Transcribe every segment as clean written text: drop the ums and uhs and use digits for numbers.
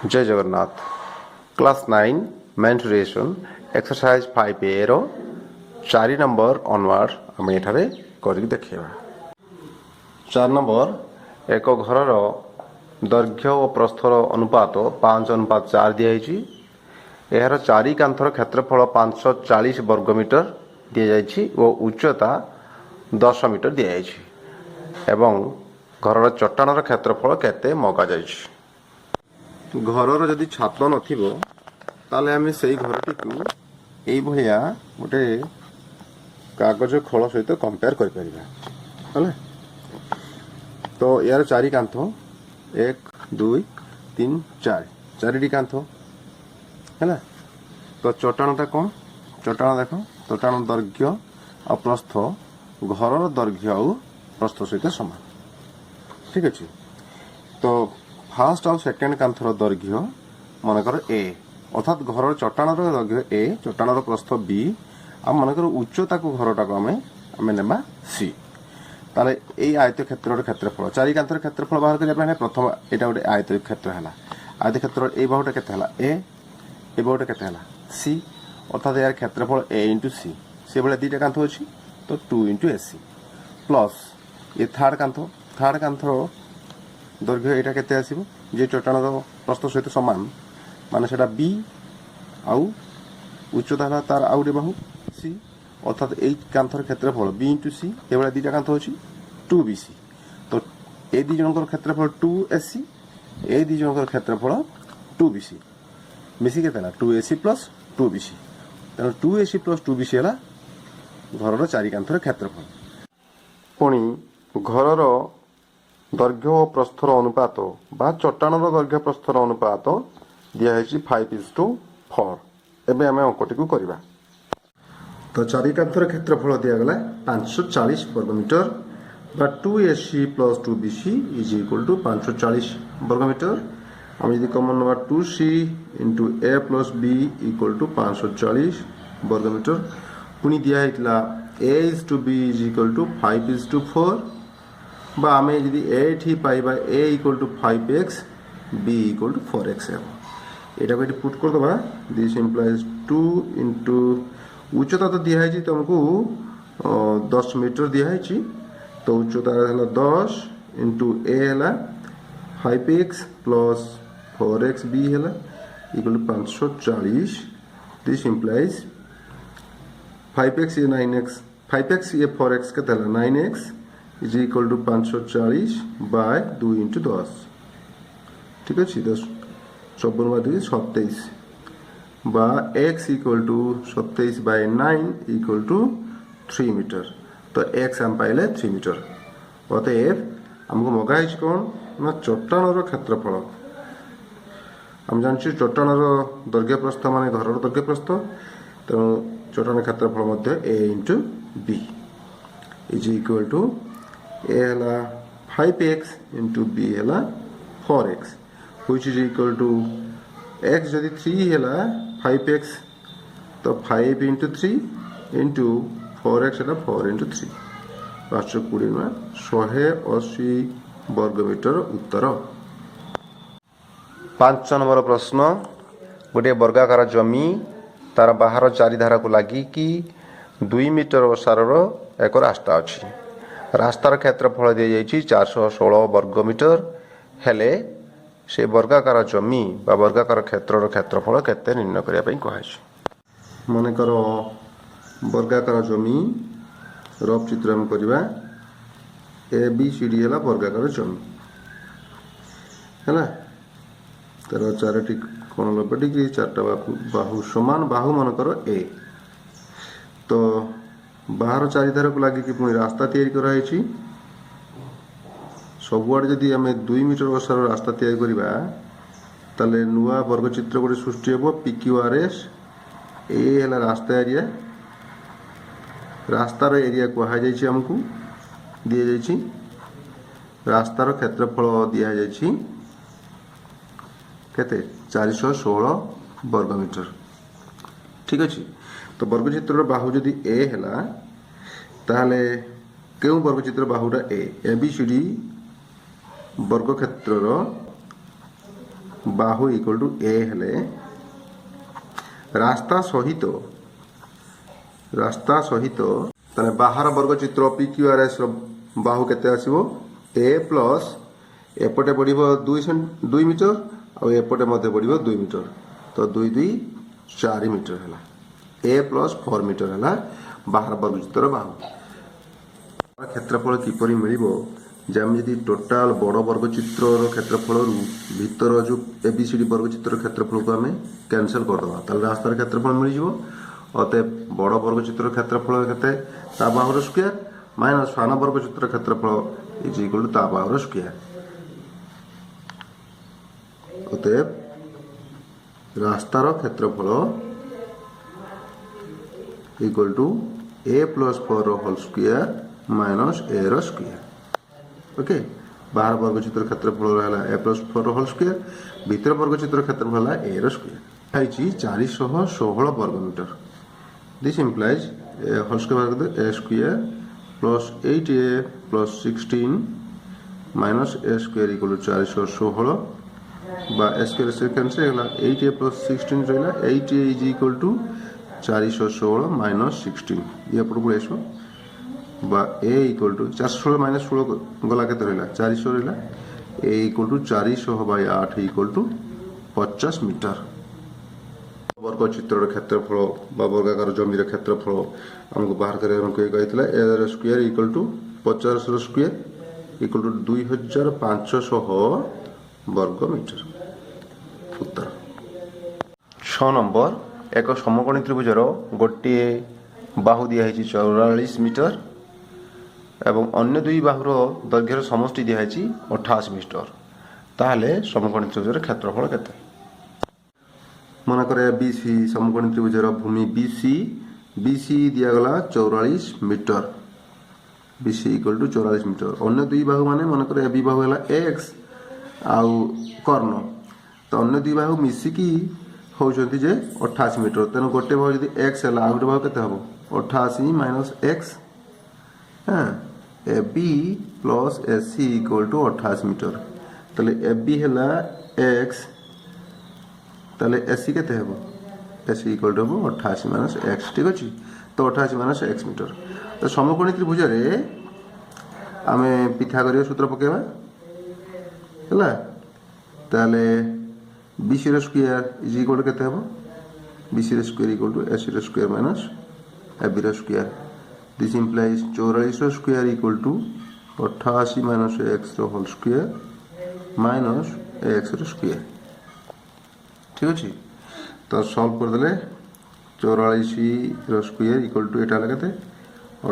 जय Jagannath. Class 9 मेंटुरेशन exercise 5A रो 4 number onward आम एठारे करिक देखिबा। 4 नंबर एक घरर दैर्घ्य और प्रस्थर अनुपात 5:4 दिया। यार चारि कांथर क्षेत्रफल 540 वर्गमीटर दि जाइछि और उच्चता 10 मीटर दि जाइछि एवं घरर चट्टाणर क्षेत्रफल केते मगा जाइछि। घरर जदि छात नथिबो ताले आमे सेई घरटी को एई भलिया गोटे कागज खोल सहित कंपेयर कर परिबा हला। तो यार चारि कांथ 1 2 3 4 चारिटी कांथ है। तो चट्टाणटा कौन चट्टाण देख चट्टाण दैर्घ्य और प्रस्थ घर दैर्घ्य और प्रस्थ सहित समान। ठीक अच्छे। तो फास्ट और सेकेंड कांथर दैर्घ्य मनकर ए अर्थात घर चट्टाण दैर्घ्य ए चट्टाण प्रस्थ बी आ मनकर उच्चता को घरटा को आम नेबा सी। ताले ए आयत क्षेत्र क्षेत्रफल चारि कांथर क्षेत्रफल बाहर करने प्रथम यहाँ गोटे आयत क्षेत्र है। आयत क्षेत्र ए बाहुटा के ए बाहुटा के सी अर्थात यार क्षेत्रफल ए इंटू सी से भाई दुईटा कांथ अच्छी तो 2 इंटू ए सी प्लस ये थर्ड कांथर दैर्घ्य यहाँ के आसो जे चट्टाण प्रस्थ सहित सामान माने सेटा बी आउ उच्चता है तार आउ गोटे बाहु सी अर्थात यही कांथर क्षेत्रफल बी इंटू सी ये भाई दुईटा कांथ अच्छी 2BC। तो ए दी जनकर क्षेत्रफल 2AC ए दी जनकर क्षेत्रफल 2BC मिसी के 2AC प्लस 2BC तेना 2AC प्लस 2BC है घर चारि कांथर क्षेत्रफल। पुणी घरर दैर्घ्य और प्रस्थर अनुपात बा चट्टाण दैर्घ्य प्रस्थर अनुपात दिखाई 5:4। एबे आमे अंकटी को करबा। तो चारि कांथर क्षेत्रफल दिगला 540 वर्गमीटर बा 2AC plus 2BC is equal to 540 वर्गमीटर। हम यदि common number 2C into A plus B equal to 540 वर्गमीटर। पुणी दिया A is to B is equal to 5:4 बा आम यदि ए पाइबा A equal to 5x B equal to 4x यहाँ को पुट करदे। दिस इम्प्लाइज 2 इंटू उच्चता तो दिखाई तुमको 10 मीटर दिखाई तो उच्चता है 10 इंटू ए है 5x प्लस 4x बी है equal to 540। This implies 5x ये 9x 5x ये 4x के 9x is equal to 540 by 2 into 10। ठीक अच्छे 10 54 बाय 2 27 बा x equal to 27 by 9 equal to 3 metre. तो x हम पाइले 3 मीटर। अतएव हमको मगाई कौन ना चट्टाण क्षेत्रफल। हम जानते चट्टाण दैर्घ्य प्रस्थ मान घर दैर्घ्य प्रस्थ तेणु चट्टाण क्षेत्रफल A into B is equal to A है 5x इंटू बी है 4x which is equal to x जदि 3 है 5x तो 5 इंटू 3 इंटू 4x है 4 इंटू 3 520 में 180 वर्गमीटर उत्तर। 5 नंबर प्रश्न गोटे वर्गाकार जमी तार बाहर चारिधारा को लगी कि 2 मीटर ओसार एक रास्ता अच्छी। रास्तार क्षेत्रफल दी जाइए 416 वर्गमीटर हेले से वर्गाकार जमी बा वर्गाकार क्षेत्र क्षेत्रफल केते निर्णय करने कहुई। मनकर वर्गाकार जमी रफ चित्र हम करवा ABCD है वर्गाकार जमी है तार 4टी कोण 90 डिग्री 4टा बाहु समान बाहु मनकर ए। तो बाहर चारिधार को लगे कि पुणी रास्ता तैयारी कराई सबुआड़े जदि आम 2 मीटर ओसार रास्ता तैयारी करवा ताले नुआ वर्गचित्र गोटे सृष्टि हे PQRS ए है रास्ता एरिया रास्तार एरिया कहुई आमको दि जाइए रास्तार क्षेत्रफल दि जाइए केते 416 वर्गमीटर। ठीक अच्छे। तो वर्गचित्र बाहु जदि ए है ताहले क्यों वर्गचित्र बाहुटा ए ABCD वर्ग क्षेत्र बाहु इक्वल टू ए हेले रास्ता सहित ताने बाहर वर्ग चित्र पी क्यू आर एस बाहु केते आसीबो ए प्लस एपटे पड़िबो 2 मीटर और एपटे मध्य पड़िबो 2 मीटर तो 2 2 4 मीटर हैला ए प्लस 4 मीटर हैला बाहर वर्ग चित्र बाहु क्षेत्रफल किपरि मिलिबो जम यदि टोटाल बड़ वर्ग चित्र क्षेत्रफल भीतर जो एबीसीडी वर्ग चित्र क्षेत्रफल को आम कैंसल करदे ताल रास्तार क्षेत्रफल मिल जाव अतएव बड़ वर्ग चित्र क्षेत्रफल के बाहुर स्क्वायर माइनस सान वर्ग चित्र क्षेत्रफल इज इक्वल टू बाहुर स्क्वायर अतएव रास्तार क्षेत्रफल equal to A plus 4 whole square minus A रो स्क्वायर ओके बाहर वर्ग चित्र क्षेत्रफल रहा ए प्लस 4 होल स्क्वायर भीतर वर्ग चित्र क्षेत्रफल है ए रो स्क्वायर 416 वर्ग metre this implies whole square A square plus 8a plus 16 minus A square equal to 416 बा ए स्क्वायर से कैंसिल होला 8a प्लस 16 रहा 8a is equal to 416 minus 16 ये अपन को एसो बा ए इक्वल टू 416 माइनस 16 गला के रहा 400 रहा A equal to 400 by 8 equal to 50 metre वर्ग चित्र क्षेत्रफल बा वर्गाकार जमीर क्षेत्रफल हमको बाहर कर A square equal to 50 square equal to 2500 वर्ग मीटर उत्तर 6 नंबर एक समकोणी त्रिभुजर गोटे बाहु दिखाई 44 मीटर एवं अन्य दुई बाहुर दैर्घ्यर समष्टि दिखाई 28 मीटर ताहले समकोणी त्रिभुजर क्षेत्रफल केते मनकर बीसी समकोणी त्रिभुजर भूमि बीसी दिगला 44 metre BC equal to 44 metre अन्य दुई बाहु माने मनकर ए बी बाहु है एक्स आउ कर्ण तो अन्य दुई बाहु मिसिकी होउछंती जे 28 मीटर तेन गोटे बाहु यदि एक्स है आ गोटे बाहु केते हबो 88 माइनस एक्स हाँ A B plus A C equal to 28 metre ताले ए बी है एक्स ताले ए सी केते हबो ए C equal to 88 minus x ठीक अछि तो 88 माइनस एक्स मीटर तो समकोणी त्रिभुज रे आमे पिथागोरीय सूत्र पकेबा हला ताले बीसी रो स्क्वायर इज इक्वल टू केते हबो बीसी रो square equal to A C रो स्क्वायर माइनस ए बी रो स्क्वायर दिस इंप्लाइज 44 रो square equal to 88 minus X रो होल स्क्वायर माइनस एक्स रो स्क्वायर ठीक अछि तो सॉल्व कर देले 44 रो स्क्वायर इक्वल टू एटा लगते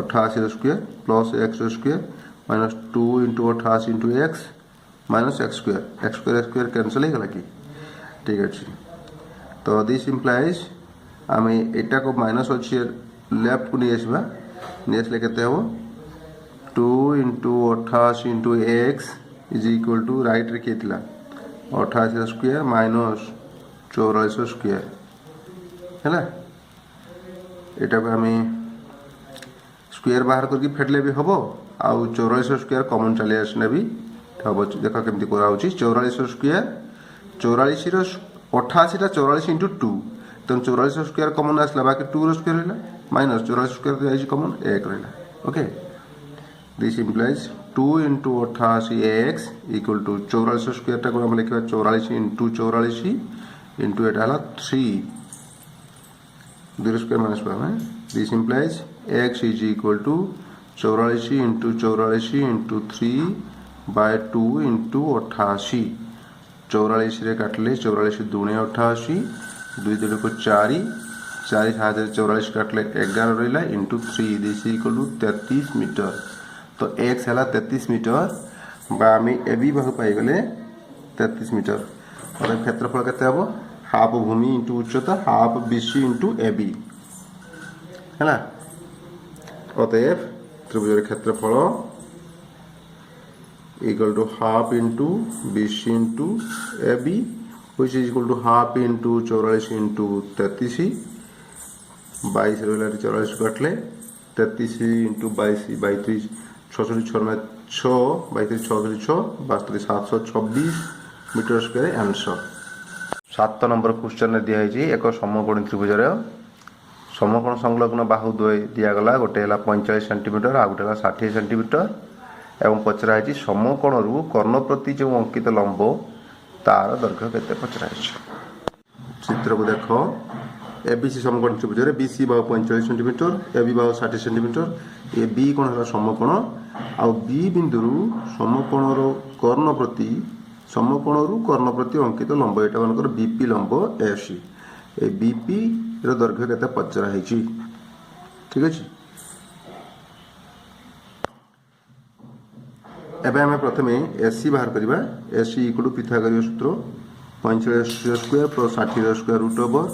88 रो स्क्वायर प्लस एक्स रो square minus 2 into 88 into x minus x square cancel हो गला कि ठीक अच्छे तो दिस इम्प्लाइज आम एटा को माइनस अच्छे लेफ्ट को नहीं आसवा नहीं आसले केते हम 2 into 88 into X is equal to right रे किए 88 स्क्वायर माइनस 44 स्क्वायर है एटा को आम स्क्वायर बाहर करके फेटले भी हम आउ 44 स्क्वायर कॉमन चली आसने भी हम देख केमती करा 44 स्क्वायर 44 88 44 इंटू 2 तेना 44 स्क्वायर कमन आसला बाकी 2 रो स्क्वायर रहा माइनस 44 स्क्वायर तो कमन 1 रहा okay this implies 2 into 88 x equal to 44 square टाक लिखा 44 इंटू 44 इंटू एटा 3 2 square minus this implies x is equal to 44 into 44 into 3 by 2 into 88 44 रे काटले 44 दूने 88 2 2 को 4 44 काटले 11 रहा into 3 this equal to 33 metre तो एक्स है 33 मीटर आम ए बी बाहु पाईगले 33 मीटर और क्षेत्रफल केते हम हाफ भूमि इंटू उच्चता half BC into A B है अतएव त्रिभुज क्षेत्रफल equal to half into BC into AB which is equal to half into 44 into 33 22 रहा 44 काटले 33 into 22 32 6 6 6 22 6 6 726 metre square answer. 7 number question दिखाई एक समकोणी त्रिभुज समकोण संलग्न बाहु द्वय दिगला गोटे है 45 सेंटीमीटर आ गोटे 60 सेंटीमीटर एवं पचराई समकोण रु कर्ण प्रति जो अंकित लंब तार दैर्घ्य केते पचराई। चित्र को देख एबीसी समकोण त्रिभुज BC Bahu 45 centimetre AB Bahu 60 centimetre A B कोण है समकोण आ बी बिंदु समकोण कर्ण प्रति समकोण रु कर्ण प्रति अंकित लंब एटा मानकर बीपी लंब एसी ए बीपी रो दैर्घ्य केते पचरा हेची। ठीक अछि एबे हमें प्रथमे एसी बाहर करबा एसी इक्वल टू पिथागोरस सूत्र 45 square plus 60 square root over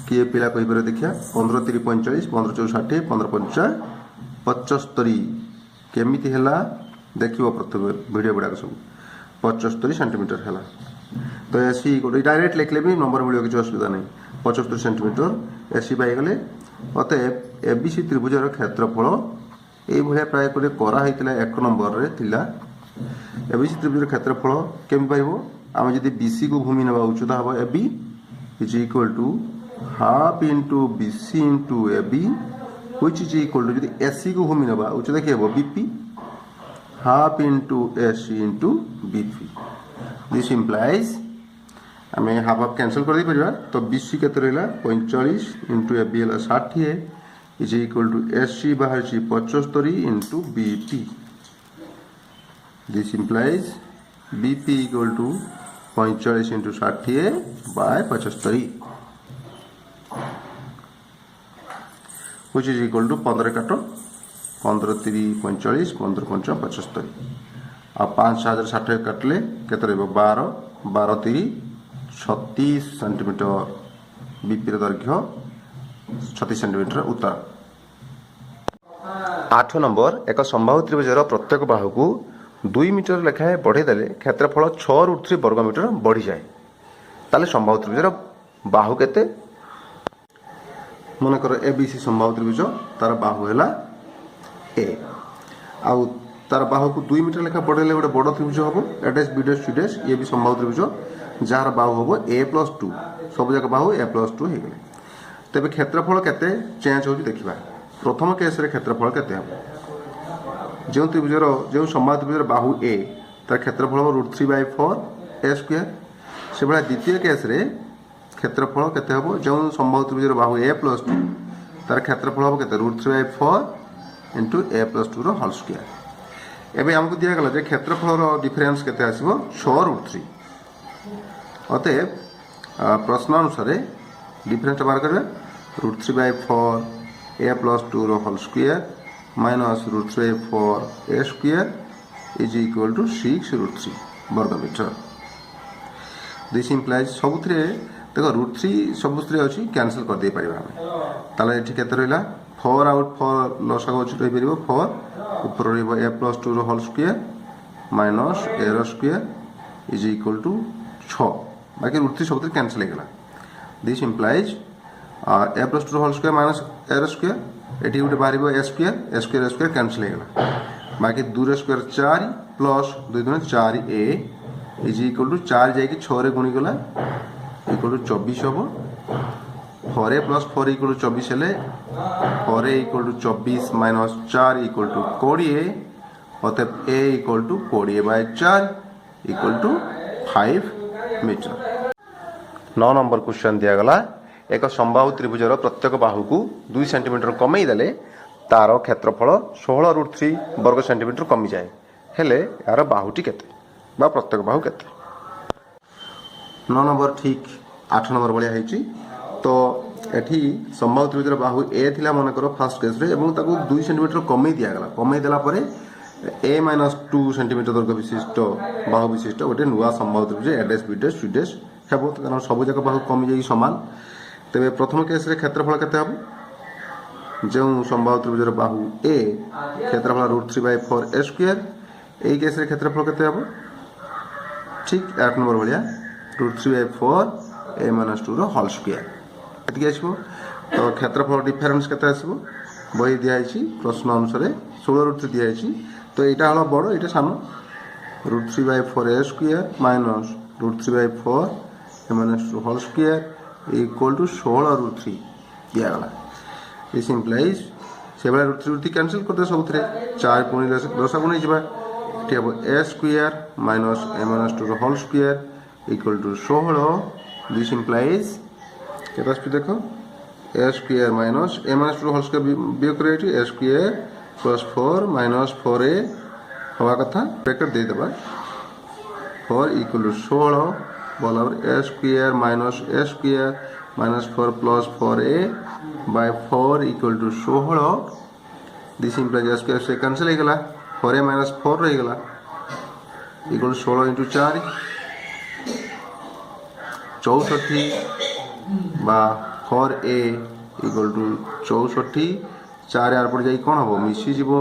किए पिला कहि पर देखिया 15 3 45 15 4 60 15 5 75 केमिति हैला देखिबो प्रथमे वीडियो गुडा सब 75 सेंटीमीटर हैला तो एसी इक्वल डायरेक्ट लिखले भी नंबर मिलियो किछ असुविधा नहीं 75 सेंटीमीटर एसी पाई गले अतएव एबीसी त्रिभुजर क्षेत्रफल এই ভলিয়া প্রায় করে করা হইতিলা 1 नंबर रे थिला एबीसी त्रिभुजर क्षेत्रफल केम पाइबो आमे जदी बीसी को भूमि नबा उच्चता हबो AB is equal to half into BC into AB which is equal to जदी एसी को भूमि नबा उच्चता के हबो BP half into AC into BP this implies आमे हाफ हाफ कैंसिल कर दे परिबा तो बीसी केते रहला 45 इनटू एबी हला 60 is equal to SC बाहर 75 into BP. This implies BP equal to 45 into 60 by 75 which is equal to 15 काटो 15 3 45 15 5 75 अब 5060 काटले केते रहबो 12 12 3 36 सेंटीमीटर बीपी ର ଦୈର୍ଘ୍ୟ 36 सेंटीमीटर उत्तर। 8 नंबर एक समबाहु त्रिभुजर प्रत्येक बाहु को 2 मीटर लेखाएं बढ़े देले क्षेत्रफल 6√3 वर्ग मीटर बढ़ी जाए ताले समबाहु त्रिभुजर बाहु केते मन कर एबीसी समबाहु त्रिभुज तार बाहु हैला ए आउ तार बाहु को 2 मीटर लेखा बढ़ेले गोटे बड़ त्रिभुज हबो एडएस बीडीएस सीडीएस ये भी समबाहु त्रिभुज जार बाहु हबो a+2 सब जगह बाहु a+2 हे गेले तेबे क्षेत्रफल केते चेंज होजी देखिबा। प्रथम केस रे क्षेत्रफल केते हम जो त्रिभुजर जो समबाहु त्रिभुजर बाहु ए तार क्षेत्रफल हो √3/4 a स्क्वायर से बडा द्वितीय केस रे क्षेत्रफल केते हबो जो समबाहु त्रिभुजर बाहु a+2 तार क्षेत्रफल हबो केते √3/4 इनटू a+2 रो होल स्क्वायर। एबे हमको दिया गला जे क्षेत्रफल रो डिफरेंस केते आसीबो 6√3 अतएव प्रश्न अनुसार डिफरेंस बाहर करबे √3/4 a+2 रो whole square minus √3/4 a square is equal to 6√3 वर्ग मीटर। दिस इंप्लाइज सबुथरे देखो √3 सबुथरे अछि कैंसिल कर दे परिबा हम ताले एठी केते रहला 4 आउट 4 लसा गछ रहि परिबो 4 ऊपर रहबो a+2 रो होल स्क्वायर माइनस a रो स्क्वायर इज इक्वल टू 6 बाकी √3 सबुथरे कैंसिल हे गेला। This implies a+2 whole square minus a रो स्क्वायर एठी उठे बाहरिबो a स्क्वायर कैंसिल हे गेला बाकी 2 रो स्क्वायर 4 प्लस 2 गुणा 4a इज इक्वल टू 4 जाई कि 6 रे गुणी गला इक्वल टू 24 हबो 4a + 4 इक्वल टू 24 हेले 4a equal to 24 minus 4 equal to 20 अतएव a equal to 20/4 equal to 5 metre. 9 number question दिया गला एक समबाहु त्रिभुजर प्रत्येक बाहु को 2 सेंटीमीटर कमई देले तार क्षेत्रफल 16√3 वर्ग सेंटीमीटर कमी जाए हेले यार बाहुटी केते बा प्रत्येक बाहु केते। 9 नंबर ठीक 8 नंबर बलिया हेची तो एठी समबाहु त्रिभुजर बाहु ए थिला मन करो फर्स्ट केस रे एवं ताको 2 सेंटीमीटर कमई दिया गला कमई देला परे a-2 सेंटीमीटर दৈর্ঘ্য विशिष्ट बाहु विशिष्ट गोटे नुआ समबाहु त्रिभुज एडएस बीडीएस सीडीएस हेबो कारण सब जगह बाहु कमी जाई समान तेबे प्रथम केस रे क्षेत्रफल केते हबो जो समबाहु त्रिभुजर बाहु ए क्षेत्रफल √3/4 a स्क्वायर एई केस रे क्षेत्रफल केते हबो ठीक 8 नंबर भलिया √3/4 a-2 रो होल स्क्वायर एति आसीबो तो क्षेत्रफल डिफरेंस केते आसीबो बही दिया प्रश्न अनुसार 16√3 दिया तो यहाँ हल बड़ ये सान √3/4 a square minus √3/4 m-2 whole square equal to 16 root 3 दिगला this implies से बेला रू 3 कैंसिल करते सब 4 पुणी 10 गुण हो A square minus m-2 whole square equal to 16 this implies के देख A square minus m-2 whole square वियोग कर A square plus 4 minus 4a हवा कथा ब्रैकेट दे देबा 4 इक्वल टू 16 बराबर A square minus 4 plus 4a by 4 equal to 16 this implies A square से cancel हो गला 4a माइनस 4 रह गला इक्वल टू 16 इंटू 4 64 बा 4a इक्वल टू 64 4 यार पड़ जाई कौन हम मिसी जीवो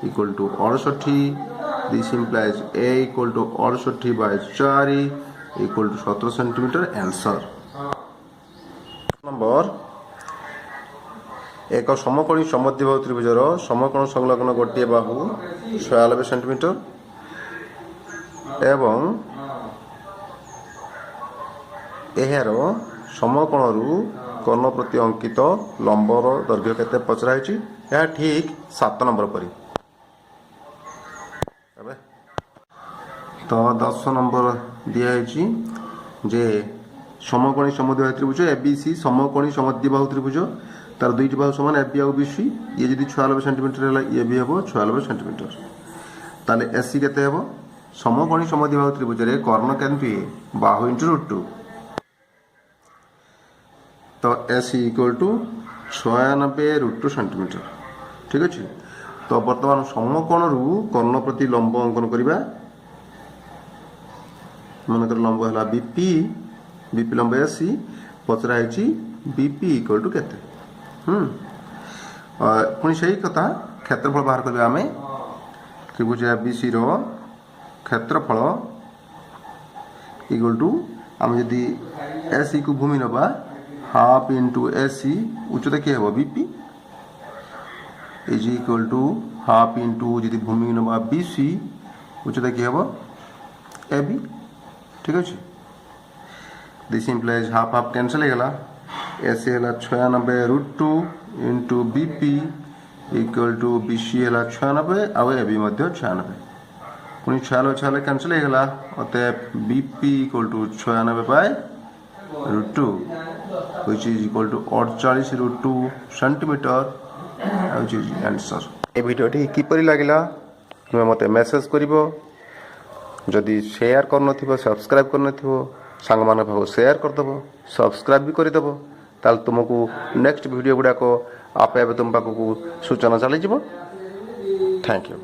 equal to 68 this implies a equal to 68 by 4 equal to 17 centimetre answer number एक समकोणी समद्विबाहु त्रिभुजर समकोण संलग्न गोटे बाहु 96 सेंटीमीटर एवं एहार समकोण कर्ण प्रति अंकित लंबर दैर्घ्य केते पचराई यह ठीक 7 नंबर परी तो 10 नंबर दिखाई जे समकोणी समद्विबाहु त्रिभुज एबीसी समकोणी समद्विबाहु त्रिभुज तार दुईट बाहु समान एबी आउ बीसी ये जब 96 सेंटीमीटर है ये भी हम 96 सेंटीमीटर ताले एसी केते हम समकोणी समद्विबाहु त्रिभुज रे कर्ण केनपी बाहु इंटू √2 तो एस इक्वल टू 96 √2 सेंटीमीटर ठीक अच्छे तो बर्तमान समकोण कर्ण प्रति लंब अंकन करवा मनकर लंब है बीपी बीपी लंब AC Pachrai BP equal to केते पुणी से कथा क्षेत्रफल बाहर करवा आम त्रिभुज एबीसी रो क्षेत्रफल इक्वल टू आम जदि एसी को भूमि नवा हाफ इंटू एसी उच्चता क्या है BP is equal to half into जी भूमि नवा बीसी उच्चता क्या है एबी ठीक अच्छे this implies half half cancel हो गला एसी है 96 √2 into BP equal to BC है 96 आउ एबी 96 पुणी 96 कैंसल हो गला अतः BP equal to 96 by √2 which is equal to 48 √2 centimetre which is answer A वीडियोटी किपरि लागिला तुम मते मेसेज करिवो जदि शेयर कर नथिबो सब्सक्राइब कर नथिबो संग माने भाव शेयर कर दबो सब्सक्राइब भी करि दबो ताल तुमको नेक्स्ट वीडियो गुडा को आपे तुम पाखु सूचना चली जिवो थैंक यू।